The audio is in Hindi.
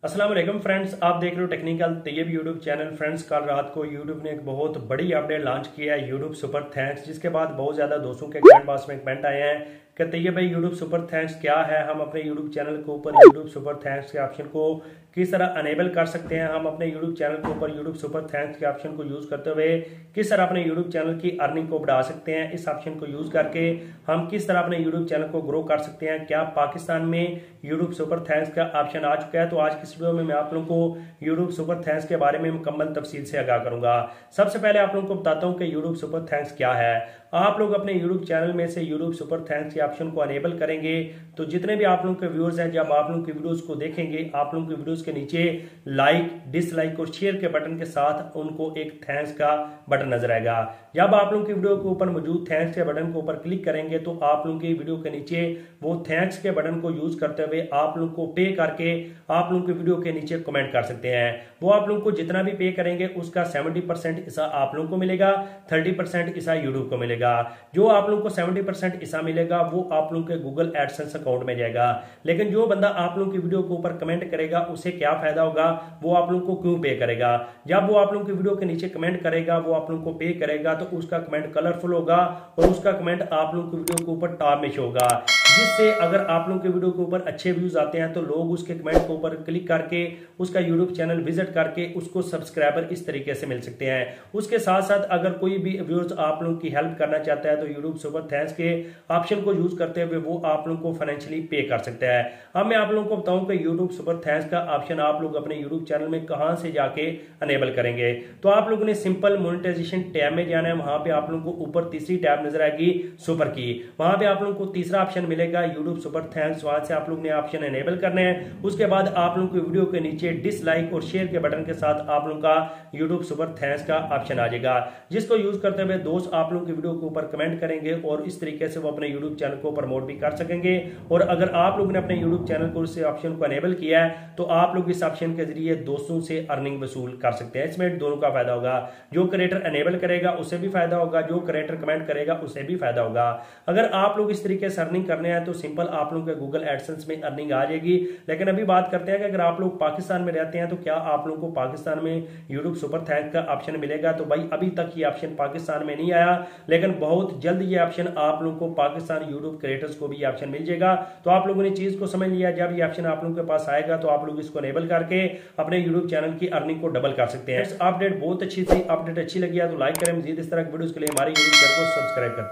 अस्सलाम वालेकुम फ्रेंड्स, आप देख रहे हो technical Tayyab YouTube channel. Friends, कल रात को यूट्यूब ने एक बहुत बड़ी अपडेट लॉन्च किया है, यूट्यूब सुपर थैंक्स, जिसके बाद बहुत ज़्यादा दोस्तों के कमेंट बॉक्स में कमेंट आए हैं कि तैयब भाई यूट्यूब सुपर थैंक्स क्या है, हम अपने यूट्यूब चैनल के ऊपर यूट्यूब सुपर थैंक्स के ऑप्शन को किस तरह अनेबल कर सकते हैं, हम अपने यूट्यूब चैनल के ऊपर यूट्यूब सुपर थैंक्स के ऑप्शन को यूज़ करते हुए किस तरह अपने यूट्यूब चैनल की अर्निंग को बढ़ा सकते हैं, इस ऑप्शन को यूज़ करके हम किस तरह अपने यूट्यूब चैनल को ग्रो कर सकते हैं। क्या पाकिस्तान में यूट्यूब सुपर थैंक्स का ऑप्शन आ चुका है? तो आज की इस वीडियो में मैं आप लोगों को यूट्यूब सुपर थैंक्स के बारे में मुकम्मल तफसील से आगाह करूंगा। सबसे पहले आप लोगों को बताता हूं कि यूट्यूब सुपर थैंक्स क्या है। आप लोग अपने यूट्यूब चैनल में से यूट्यूब सुपर थैंक्स के ऑप्शन को अनेबल करेंगे तो जितने भी आप लोगों के व्यूअर्स हैं, जब आप लोगों की वीडियोस को देखेंगे, आप लोगों की वीडियोस के नीचे लाइक, डिसलाइक और शेयर के बटन के साथ उनको एक थैंक्स का बटन नजर आएगा। जब आप लोगों की वीडियो के ऊपर मौजूद थैंक्स के बटन के ऊपर क्लिक करेंगे तो आप लोगों की वीडियो के नीचे वो थैंक्स के बटन को यूज करते हुए आप लोगों को पे करके आप लोगों की वीडियो के नीचे कमेंट कर सकते हैं। वो आप लोगों को जितना भी पे करेंगे उसका 70% हिस्सा आप लोगों को मिलेगा, 30% हिस्सा यूट्यूब को मिलेगा। जो आप लोगों को 70% हिस्सा मिलेगा वो आप लोगों के गूगल एडसेंस अकाउंट में जाएगा। लेकिन जो बंदा आप लोगों की वीडियो के ऊपर कमेंट करेगा उसे क्या फायदा होगा, वो आप लोगों को क्यों पे करेगा? जब वो आप लोगों की वीडियो के नीचे कमेंट करेगा, वो आप लोगों को पे करेगा तो उसका कमेंट कलरफुल होगा और उसका कमेंट आप लोगों की वीडियो के ऊपर टॉप में शो होगा, जिससे अगर आप लोगों के वीडियो के ऊपर अच्छे व्यूज आते हैं तो लोग उसके कमेंट के ऊपर क्लिक करके उसका यूट्यूब चैनल विजिट करके उसको सब्सक्राइबर इस तरीके से मिल सकते हैं। उसके साथ साथ अगर कोई भी व्यूअर्स आप लोगों की हेल्प करना चाहता है तो यूट्यूब सुपर थैंक्स के ऑप्शन को यूज करते हुए वो आप लोगों को फाइनेंशियली पे कर सकता है। अब मैं आप लोगों को बताऊं कि यूट्यूब सुपर थैंक्स का ऑप्शन आप लोग अपने यूट्यूब चैनल में कहां से जाके अनेबल करेंगे। तो आप लोगों ने सिंपल मोनेटाइजेशन टैब में जाना है। वहां पे आप लोगों को ऊपर तीसरी टैब नजर आएगी सुपर की, वहां पे आप लोगों को तीसरा ऑप्शन मिलेगा यूट्यूब सुपर थैंक्स। वहां से आप लोग ने ऑप्शन एनेबल करने हैं। उसके बाद आप लोगों की वीडियो के नीचे डिसलाइक और शेयर के बटन के साथ आप लोगों का यूट्यूब सुपर थैंक्स का ऑप्शन आ जाएगा, जिसको यूज करते हुए दोस्त आप लोगों की वीडियो के ऊपर कमेंट करेंगे और इस तरीके से वो अपने यूट्यूब चैनल को प्रमोट भी कर सकेंगे। और अगर आप लोगों ने अपने यूट्यूब चैनल को इस ऑप्शन को एनेबल किया है तो आप लोग इस ऑप्शन के जरिए दोस्तों से अर्निंग वसूल कर सकते हैं। इसमें दोनों का फायदा होगा, जो क्रिएटर एनेबल करेगा उसे भी फायदा होगा, जो क्रिएटर कमेंट करेगा उसे भी फायदा होगा। अगर आप लोग इस तरीके से अर्निंग करने हैं तो सिंपल आप लोगों के गूगल एडसेंस में अर्निंग आ जाएगी। लेकिन अभी बात करते हैं कि अगर आप लोग पाकिस्तान में रहते हैं तो क्या आप लोगों को पाकिस्तान में यूट्यूब सुपर थैंक्स का ऑप्शन मिलेगा? तो भाई अभी तक ये ऑप्शन पाकिस्तान में नहीं आया, लेकिन बहुत जल्द ये ऑप्शन आप लोगों को पाकिस्तान यूट्यूब क्रिएटर्स को भी ऑप्शन मिल जाएगा। तो आप लोगों ने चीज को समझ लिया, जब ये ऑप्शन आप लोगों के पास आएगा तो आप लोग इसको एनेबल करके अपने यूट्यूब चैनल की अर्निंग को डबल कर सकते हैं। अपडेट बहुत अच्छी थी, अपडेट अच्छी लगी है तो लाइक करें। मजीद इस तरह की वीडियोस के लिए हमारे यूट्यूब चैनल को सब्सक्राइब करें।